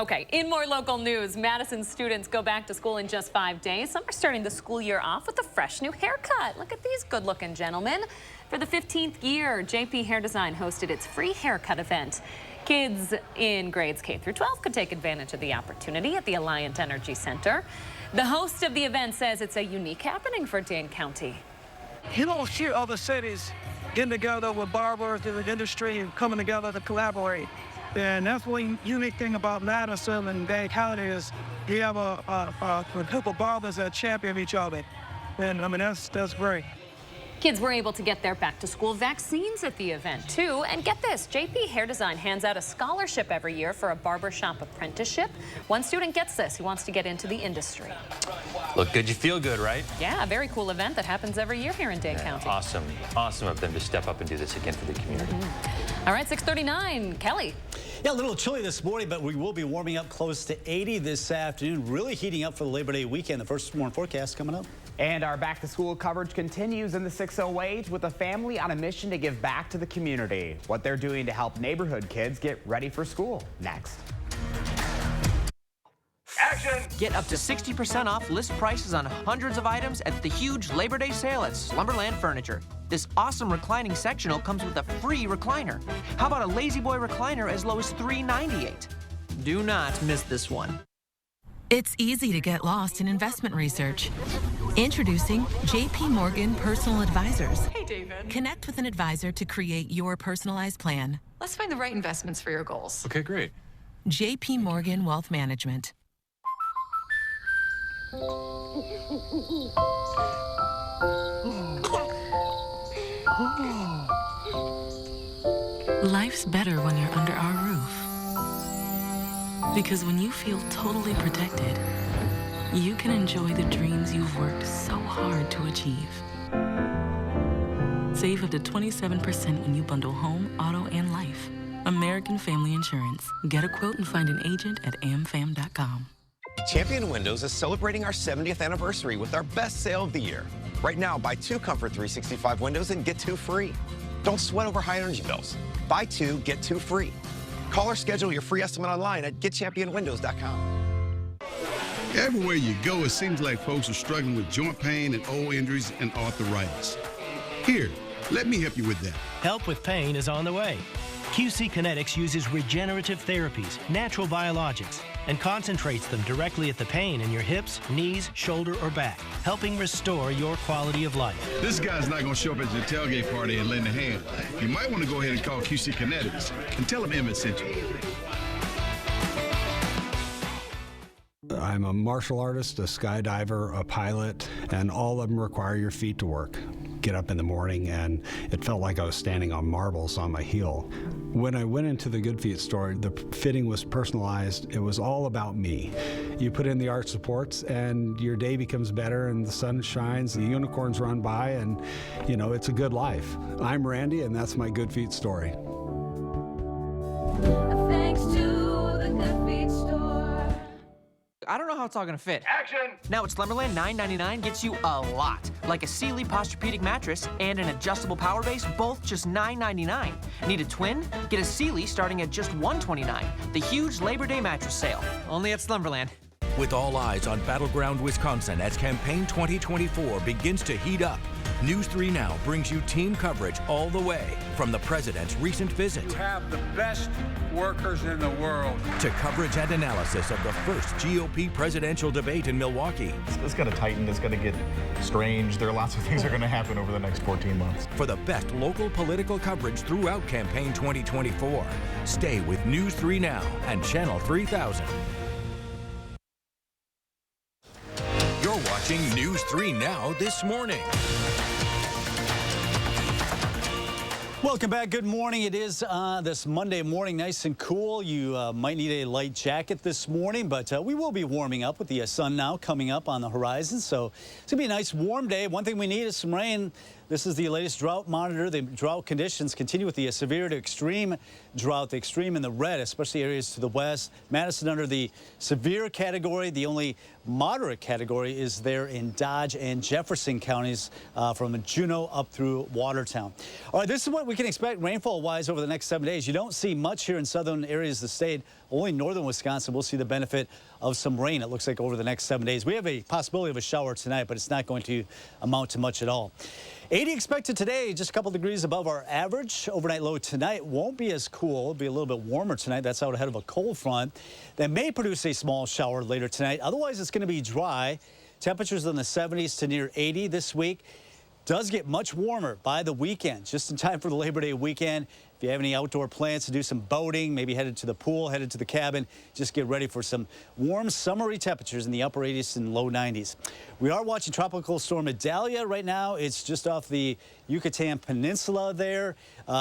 Okay, in more local news, Madison students go back to school in just 5 days. Some are starting the school year off with a fresh new haircut. Look at these good-looking gentlemen. For the 15th year, JP Hair Design hosted its free haircut event. Kids in grades K through 12 could take advantage of the opportunity at the Alliant Energy Center. The host of the event says it's a unique happening for Dane County. You don't see other cities getting together with barbers in the industry and coming together to collaborate. And that's one unique thing about Madison and Dane County is you have a group of barbers that champion each other. And I mean, that's great. Kids were able to get their back-to-school vaccines at the event, too. And get this, JP Hair Design hands out a scholarship every year for a barbershop apprenticeship. One student gets this. He wants to get into the industry. Look good, you feel good, right? Yeah, a very cool event that happens every year here in Dane County. Awesome. Awesome of them to step up and do this again for the community. All right, 6:39. Kelly. Yeah, a little chilly this morning, but we will be warming up close to 80 this afternoon. Really heating up for the Labor Day weekend. The first warm forecast coming up. And our back-to-school coverage continues in the 608 with a family on a mission to give back to the community. What they're doing to help neighborhood kids get ready for school. Next. Action! Get up to 60% off list prices on hundreds of items at the huge Labor Day sale at Slumberland Furniture. This awesome reclining sectional comes with a free recliner. How about a Lazy Boy recliner as low as $398? Do not miss this one. It's easy to get lost in investment research. Introducing JP Morgan Personal Advisors. Hey, David. Connect with an advisor to create your personalized plan. Let's find the right investments for your goals. Okay, great. JP Morgan Wealth Management. Life's better when you're under our roof. Because when you feel totally protected, you can enjoy the dreams you've worked so hard to achieve. Save up to 27% when you bundle home, auto, and life. American Family Insurance. Get a quote and find an agent at amfam.com. Champion Windows is celebrating our 70th anniversary with our best sale of the year. Right now, buy 2 Comfort 365 windows and get 2 free. Don't sweat over high energy bills. Buy 2, get 2 free. Call or schedule your free estimate online at getchampionwindows.com. Everywhere you go, it seems like folks are struggling with joint pain and old injuries and arthritis. Here, let me help you with that. Help with pain is on the way. QC Kinetics uses regenerative therapies, natural biologics, and concentrates them directly at the pain in your hips, knees, shoulder, or back, helping restore your quality of life. This guy's not going to show up at your tailgate party and lend a hand. You might want to go ahead and call QC Kinetics and tell them Emmett sent you. I'm a martial artist, a skydiver, a pilot, and all of them require your feet to work. Get up in the morning, and it felt like I was standing on marbles on my heel. When I went into the Good Feet store, the fitting was personalized. It was all about me. You put in the arch supports, and your day becomes better, and the sun shines, the unicorns run by, and, you know, it's a good life. I'm Randy, and that's my Good Feet story. Thanks to the Good Feet store. I don't know how it's all gonna fit. Action! Now at Slumberland, $9.99 gets you a lot. Like a Sealy Posturepedic mattress and an adjustable power base, both just $9.99. Need a twin? Get a Sealy starting at just $129. The huge Labor Day mattress sale. Only at Slumberland. With all eyes on Battleground Wisconsin as Campaign 2024 begins to heat up, News 3 Now brings you team coverage all the way from the president's recent visit. You have the best workers in the world. To coverage and analysis of the first GOP presidential debate in Milwaukee. It's going to tighten, it's going to get strange. There are lots of things that are going to happen over the next 14 months. For the best local political coverage throughout Campaign 2024, stay with News 3 Now and Channel 3000. You're watching News 3 Now this morning. Welcome back. Good morning. It is this Monday morning, nice and cool. You might need a light jacket this morning, but we will be warming up with the sun now coming up on the horizon. So it's going to be a nice warm day. One thing we need is some rain. This is the latest drought monitor. The drought conditions continue with the severe to extreme drought, the extreme in the red, especially areas to the west. Madison under the severe category. The only moderate category is there in Dodge and Jefferson counties from Juneau up through Watertown. All right, this is what we can expect rainfall-wise over the next 7 days. You don't see much here in southern areas of the state. Only northern Wisconsin will see the benefit of some rain, it looks like, over the next 7 days. We have a possibility of a shower tonight, but it's not going to amount to much at all. 80 expected today, just a couple degrees above our average. Overnight low tonight won't be as cool. It'll be a little bit warmer tonight. That's out ahead of a cold front that may produce a small shower later tonight. Otherwise, it's going to be dry. Temperatures in the 70s to near 80 this week. Does get much warmer by the weekend, just in time for the Labor Day weekend. If you have any outdoor plans to do some boating, maybe headed to the pool, headed to the cabin, just get ready for some warm summery temperatures in the upper 80s and low 90s. We are watching Tropical Storm Idalia right now. It's just off the Yucatan Peninsula there,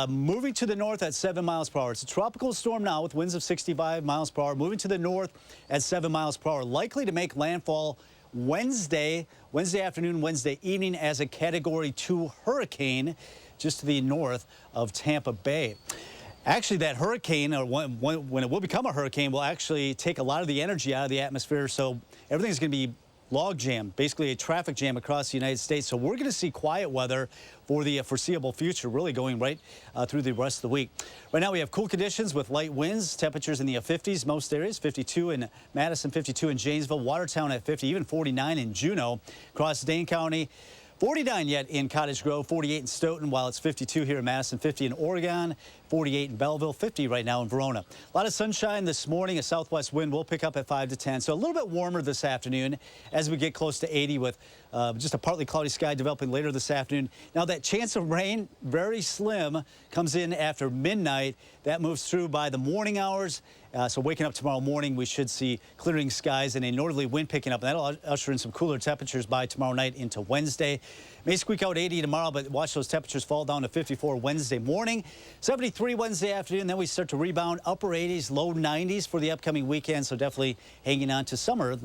moving to the north at 7 miles per hour. It's a tropical storm now with winds of 65 miles per hour, moving to the north at 7 miles per hour, likely to make landfall Wednesday afternoon, Wednesday evening as a Category 2 hurricane just to the north of Tampa Bay. Actually, that hurricane, or when it will become a hurricane, will actually take a lot of the energy out of the atmosphere, so everything's going to be log jam, basically a traffic jam across the United States. So we're going to see quiet weather for the foreseeable future, really going right through the rest of the week. Right now we have cool conditions with light winds, temperatures in the 50s most areas, 52 in Madison, 52 in Janesville, Watertown at 50, even 49 in Juneau, across Dane County. 49 yet in Cottage Grove, 48 in Stoughton, while it's 52 here in Madison, 50 in Oregon, 48 in Belleville, 50 right now in Verona. A lot of sunshine this morning. A southwest wind will pick up at 5 to 10, so a little bit warmer this afternoon as we get close to 80 with just a partly cloudy sky developing later this afternoon. Now that chance of rain, very slim, comes in after midnight. That moves through by the morning hours. So waking up tomorrow morning, we should see clearing skies and a northerly wind picking up. And that'll usher in some cooler temperatures by tomorrow night into Wednesday. May squeak out 80 tomorrow, but watch those temperatures fall down to 54 Wednesday morning. 73 Wednesday afternoon. Then we start to rebound, upper 80s, low 90s for the upcoming weekend. So definitely hanging on to summer,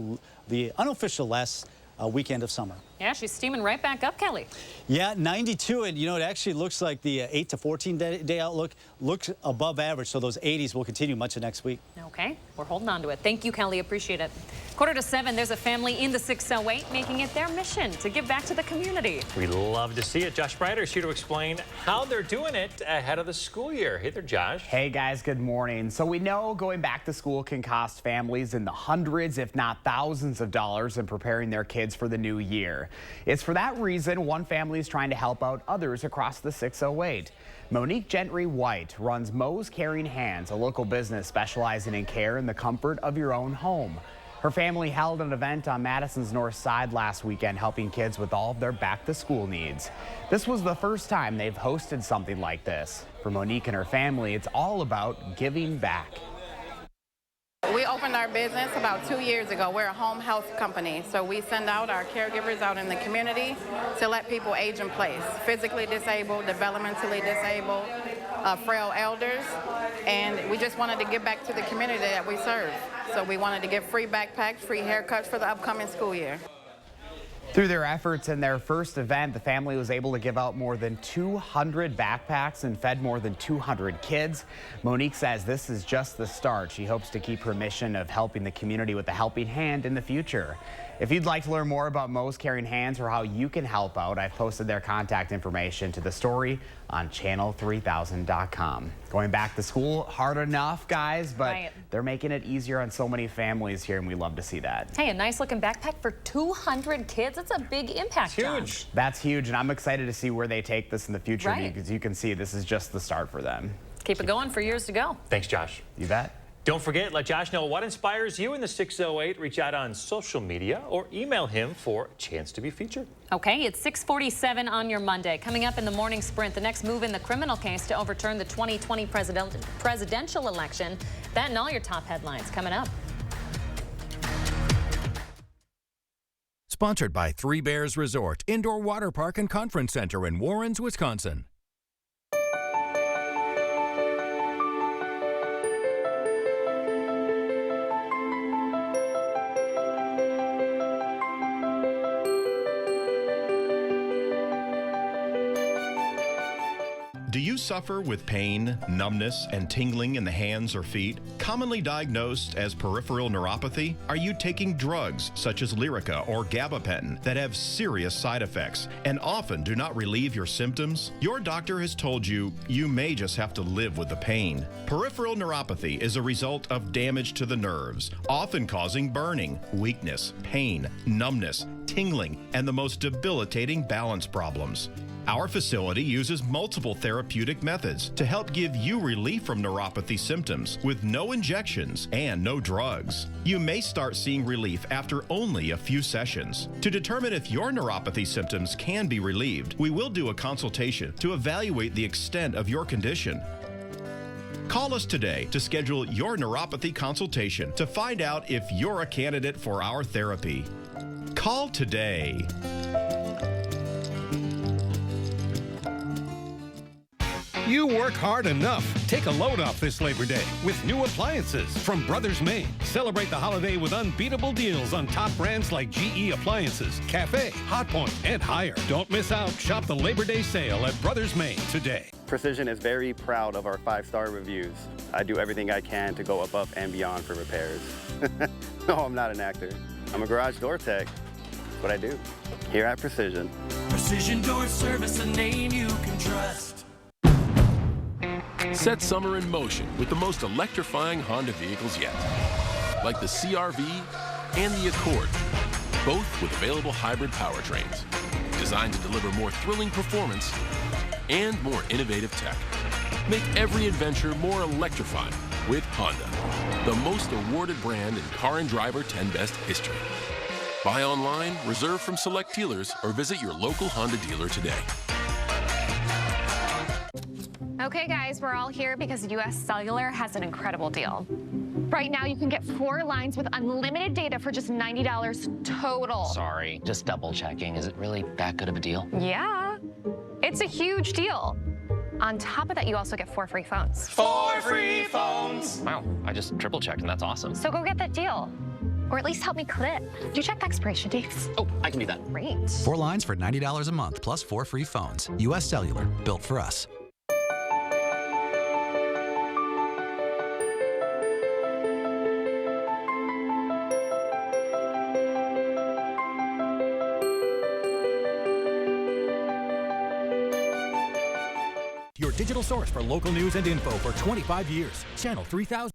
the unofficial last weekend of summer. Yeah, she's steaming right back up, Kelly. Yeah, 92, and you know, it actually looks like the 8 to 14 day outlook looks above average, so those 80s will continue much of next week. Okay, we're holding on to it. Thank you, Kelly. Appreciate it. 6:45, there's a family in the 608 making it their mission to give back to the community. We love to see it. Josh Bryder is here to explain how they're doing it ahead of the school year. Hey there, Josh. Hey guys, good morning. So we know going back to school can cost families in the hundreds, if not thousands of dollars in preparing their kids for the new year. It's for that reason one family is trying to help out others across the 608. Monique Gentry White runs Mo's Caring Hands, a local business specializing in care in the comfort of your own home. Her family held an event on Madison's north side last weekend, helping kids with all of their back-to-school needs. This was the first time they've hosted something like this. For Monique and her family, it's all about giving back. We opened our business about 2 years ago. We're a home health company, so we send out our caregivers out in the community to let people age in place, physically disabled, developmentally disabled, frail elders, and we just wanted to give back to the community that we serve. So we wanted to give free backpacks, free haircuts for the upcoming school year. Through their efforts in their first event, the family was able to give out more than 200 backpacks and fed more than 200 kids. Monique says this is just the start. She hopes to keep her mission of helping the community with a helping hand in the future. If you'd like to learn more about Mo's Caring Hands or how you can help out, I've posted their contact information to the story on channel3000.com. Going back to school, hard enough, guys, but they're making it easier on so many families here, and we love to see that. Hey, a nice looking backpack for 200 kids. That's a big impact, Huge. That's huge, and I'm excited to see where they take this in the future because you can see this is just the start for them. Keep it going for years to go. Thanks, Josh. You bet. Don't forget, let Josh know what inspires you in the 608. Reach out on social media or email him for a chance to be featured. Okay, it's 6:47 on your Monday. Coming up in the morning sprint, the next move in the criminal case to overturn the 2020 presidential election. That and all your top headlines coming up. Sponsored by Three Bears Resort, Indoor Water Park and Conference Center in Warrens, Wisconsin. Do you suffer with pain, numbness, and tingling in the hands or feet? Commonly diagnosed as peripheral neuropathy? Are you taking drugs such as Lyrica or gabapentin that have serious side effects and often do not relieve your symptoms? Your doctor has told you you may just have to live with the pain. Peripheral neuropathy is a result of damage to the nerves, often causing burning, weakness, pain, numbness, tingling, and the most debilitating balance problems. Our facility uses multiple therapeutic methods to help give you relief from neuropathy symptoms with no injections and no drugs. You may start seeing relief after only a few sessions. To determine if your neuropathy symptoms can be relieved, we will do a consultation to evaluate the extent of your condition. Call us today to schedule your neuropathy consultation to find out if you're a candidate for our therapy. Call today. You work hard enough. Take a load off this Labor Day with new appliances from Brothers Maine. Celebrate the holiday with unbeatable deals on top brands like GE Appliances, Cafe, Hotpoint, and Haier. Don't miss out. Shop the Labor Day sale at Brothers Maine today. Precision is very proud of our 5-star reviews. I do everything I can to go above and beyond for repairs. No, I'm not an actor. I'm a garage door tech. That's what I do here at Precision. Precision Door Service, a name you can trust. Set summer in motion with the most electrifying Honda vehicles yet, like the CR-V and the Accord, both with available hybrid powertrains, designed to deliver more thrilling performance and more innovative tech. Make every adventure more electrifying with Honda, the most awarded brand in Car and Driver 10 Best history. Buy online, reserve from select dealers, or visit your local Honda dealer today. Okay, guys, we're all here because US Cellular has an incredible deal. Right now, you can get 4 lines with unlimited data for just $90 total. Sorry, just double checking. Is it really that good of a deal? Yeah, it's a huge deal. On top of that, you also get 4 free phones. 4 free phones! Wow, I just triple checked and that's awesome. So go get that deal. Or at least help me clip. Do you check the expiration dates? Oh, I can do that. Great. 4 lines for $90 a month plus 4 free phones. US Cellular, built for us. Your digital source for local news and info for 25 years. Channel 3000.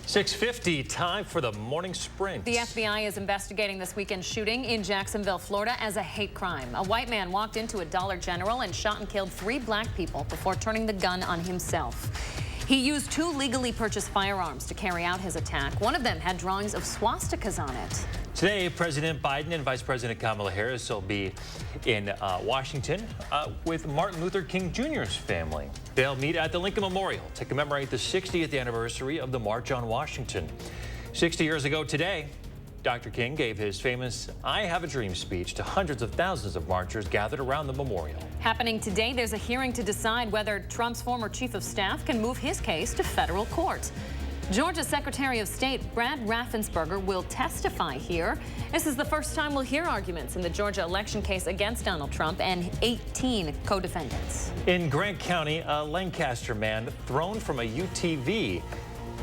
6:50, time for the morning sprint. The FBI is investigating this weekend shooting in Jacksonville, Florida as a hate crime. A white man walked into a Dollar General and shot and killed 3 black people before turning the gun on himself. He used 2 legally purchased firearms to carry out his attack. One of them had drawings of swastikas on it. Today, President Biden and Vice President Kamala Harris will be in Washington with Martin Luther King Jr.'s family. They'll meet at the Lincoln Memorial to commemorate the 60th anniversary of the March on Washington. 60 years ago today, Dr. King gave his famous I Have a Dream speech to hundreds of thousands of marchers gathered around the memorial. Happening today, there's a hearing to decide whether Trump's former chief of staff can move his case to federal court. Georgia Secretary of State Brad Raffensperger will testify here. This is the first time we'll hear arguments in the Georgia election case against Donald Trump and 18 co-defendants. In Grant County, a Lancaster man thrown from a UTV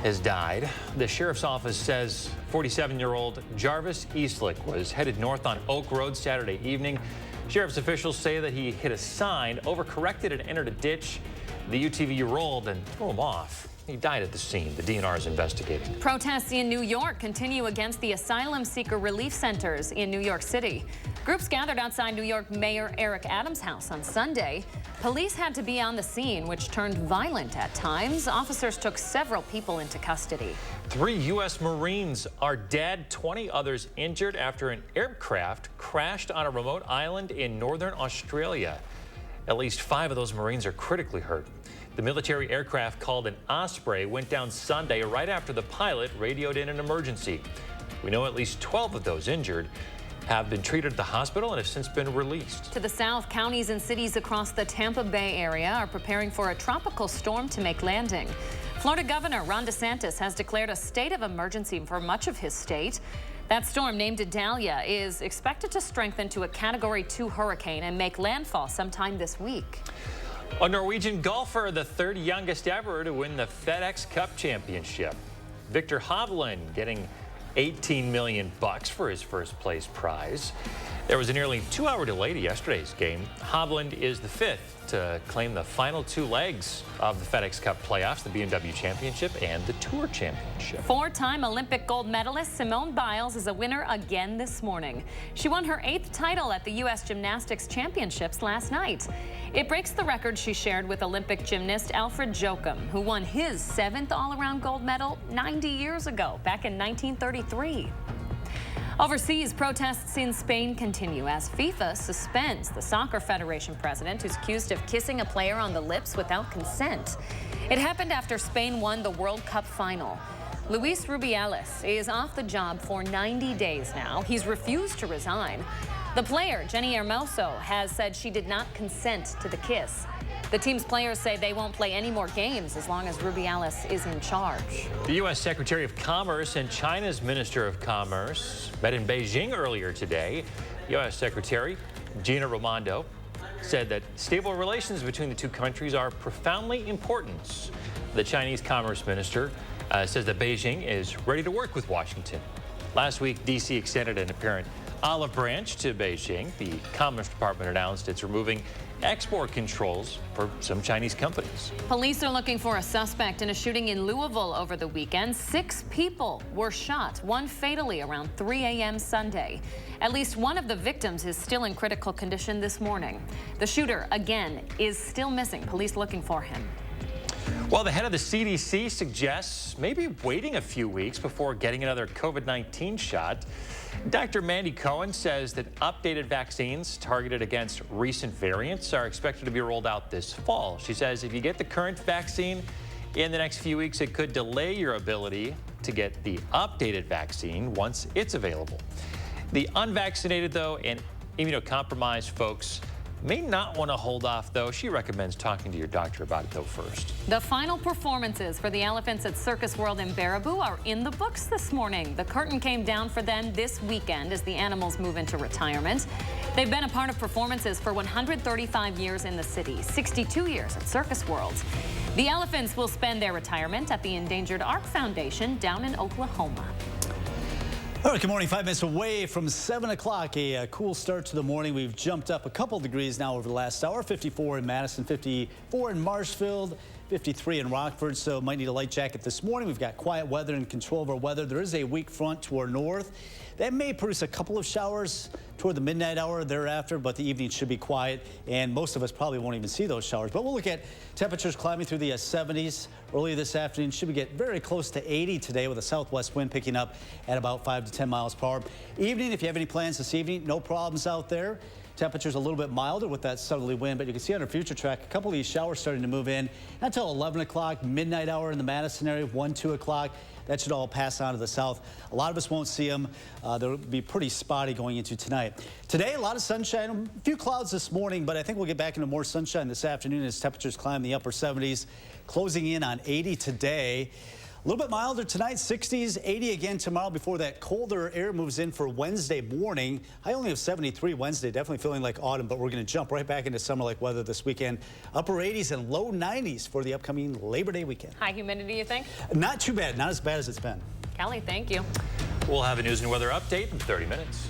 has died. The sheriff's office says 47-year-old Jarvis Eastlick was headed north on Oak Road Saturday evening. Sheriff's officials say that he hit a sign, overcorrected and entered a ditch. The UTV rolled and threw him off. He died at the scene. The DNR is investigating. Protests in New York continue against the asylum seeker relief centers in New York City. Groups gathered outside New York Mayor Eric Adams' house on Sunday. Police had to be on the scene, which turned violent at times. Officers took several people into custody. 3 U.S. Marines are dead, 20 others injured after an aircraft crashed on a remote island in northern Australia. At least 5 of those Marines are critically hurt. The military aircraft called an Osprey went down Sunday right after the pilot radioed in an emergency. We know at least 12 of those injured have been treated at the hospital and have since been released. To the south, counties and cities across the Tampa Bay area are preparing for a tropical storm to make landing. Florida Governor Ron DeSantis has declared a state of emergency for much of his state. That storm, named Idalia, is expected to strengthen to a Category 2 hurricane and make landfall sometime this week. A Norwegian golfer, the 3rd youngest ever to win the FedEx Cup Championship. Victor Hovland getting $18 million for his first place prize. There was a nearly 2-hour delay to yesterday's game. Hovland is the 5th to claim the final 2 legs of the FedEx Cup playoffs, the BMW Championship and the Tour Championship. 4-time Olympic gold medalist Simone Biles is a winner again this morning. She won her 8th title at the U.S. Gymnastics Championships last night. It breaks the record she shared with Olympic gymnast Alfred Jochum, who won his 7th all-around gold medal 90 years ago, back in 1933. Overseas, protests in Spain continue as FIFA suspends the Soccer Federation president who's accused of kissing a player on the lips without consent. It happened after Spain won the World Cup final. Luis Rubiales is off the job for 90 days now. He's refused to resign. The player, Jenny Hermoso, has said she did not consent to the kiss. The team's players say they won't play any more games as long as Rubiales is in charge. The U.S. Secretary of Commerce and China's Minister of Commerce met in Beijing earlier today. U.S. Secretary Gina Raimondo said that stable relations between the 2 countries are profoundly important. The Chinese Commerce Minister says that Beijing is ready to work with Washington. Last week, D.C. extended an apparent olive branch to Beijing. The Commerce Department announced it's removing export controls for some Chinese companies. Police are looking for a suspect in a shooting in Louisville over the weekend. 6 people were shot, one fatally around 3 a.m. Sunday. At least one of the victims is still in critical condition this morning. The shooter, again, is still missing. Police looking for him. Well, the head of the CDC suggests maybe waiting a few weeks before getting another COVID-19 shot. Dr. Mandy Cohen says that updated vaccines targeted against recent variants are expected to be rolled out this fall. She says if you get the current vaccine in the next few weeks, it could delay your ability to get the updated vaccine once it's available. The unvaccinated, though, and immunocompromised folks may not want to hold off, though. She recommends talking to your doctor about it, though, first. The final performances for the elephants at Circus World in Baraboo are in the books this morning. The curtain came down for them this weekend as the animals move into retirement. They've been a part of performances for 135 years in the city, 62 years at Circus World. The elephants will spend their retirement at the Endangered Ark Foundation down in Oklahoma. All right, good morning. 5 minutes away from 7 o'clock. A cool start to the morning. We've jumped up a couple degrees now over the last hour. 54 in Madison, 54 in Marshfield, 53 in Rockford. So might need a light jacket this morning. We've got quiet weather and control of our weather. There is a weak front to our north. That may produce a couple of showers toward the midnight hour thereafter, but the evening should be quiet, and most of us probably won't even see those showers. But we'll look at temperatures climbing through the 70s early this afternoon. Should we get very close to 80 today with a southwest wind picking up at about 5 to 10 miles per hour. Evening, if you have any plans this evening, no problems out there. Temperatures a little bit milder with that southerly wind, but you can see on our future track a couple of these showers starting to move in until 11 o'clock, midnight hour in the Madison area, 1, 2 o'clock. That should all pass on to the south. A lot of us won't see them. They'll be pretty spotty going into tonight. Today, a lot of sunshine, a few clouds this morning, but I think we'll get back into more sunshine this afternoon as temperatures climb the upper 70s, closing in on 80 today. A little bit milder tonight, 60s, 80 again tomorrow before that colder air moves in for Wednesday morning. I only have 73 Wednesday, definitely feeling like autumn, but we're going to jump right back into summer-like weather this weekend. Upper 80s and low 90s for the upcoming Labor Day weekend. High humidity, you think? Not too bad, not as bad as it's been. Kelly, thank you. We'll have a news and weather update in 30 minutes.